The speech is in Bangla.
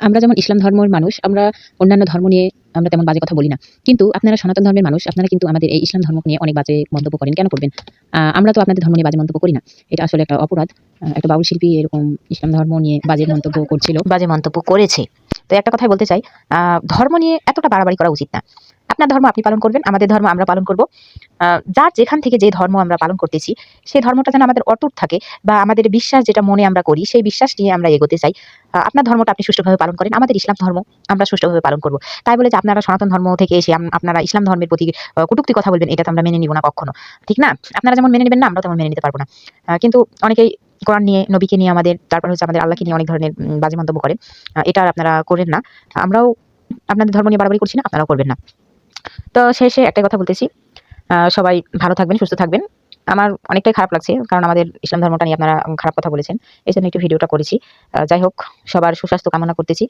আমরা যেমন ইসলাম ধর্মের মানুষ, আমরা অন্যান্য ধর্ম নিয়ে আমরা তেমন বাজে কথা বলি না। কিন্তু আপনারা সনাতন ধর্মের মানুষ, আপনারা কিন্তু আমাদের এই ইসলাম ধর্ম নিয়ে অনেক বাজে মন্তব্য করেন। কেন করবেন? আমরা তো আপনাদের ধর্ম নিয়ে বাজে মন্তব্য করি না। এটা আসলে একটা অপরাধ। একটা বাউল শিল্পী এরকম ইসলাম ধর্ম নিয়ে বাজে মন্তব্য করছিল, বাজে মন্তব্য করেছে। তো একটা কথাই বলতে চাই, ধর্ম নিয়ে এতটা বাড়াবাড়ি করা উচিত না। আপনার ধর্ম আপনি পালন করবেন, আমাদের ধর্ম আমরা পালন করব। যার যেখান থেকে যে ধর্ম আমরা পালন করতেছি, সেই ধর্মটা যেন আমাদের অটুট থাকে, বা আমাদের বিশ্বাস যেটা মনে আমরা করি, সেই বিশ্বাস নিয়ে আমরা এগোতে চাই। আপনার ধর্মটা আপনি সুষ্ঠুভাবে পালন করেন, আমাদের ইসলাম ধর্ম আমরা সুষ্ঠুভাবে পালন করব। তাই বলে যে আপনারা সনাতন ধর্ম থেকে এসে আপনারা ইসলাম ধর্মের প্রতি কটূক্তি কথা বলবেন, এটা তো আমরা মেনে নিব না কখনো। ঠিক না? আপনারা যেমন মেনে নেবেন না, আমরা তেমন মেনে নিতে পারবো না। কিন্তু অনেকেই কোরআন নিয়ে, নবীকে নিয়ে, তারপর হচ্ছে আমাদের আল্লাহকে নিয়ে অনেক ধরনের বাজে মন্তব্য করেন। এটা আপনারা করেন না। আমরাও আপনাদের ধর্ম নিয়ে বাড়াবাড়ি করছি না, আপনারাও করবেন না। তো শেষে একটাই কথা বলতেছি, সবাই ভালো থাকবেন, সুস্থ থাকবেন। আমার অনেকটাই খারাপ লাগছে, কারণ আমাদের ইসলাম ধর্মটা নিয়ে আপনারা খারাপ কথা বলেছেন। এজন্য একটু ভিডিওটা করেছি। যাই হোক, সবার সুস্বাস্থ্য কামনা করতেছি।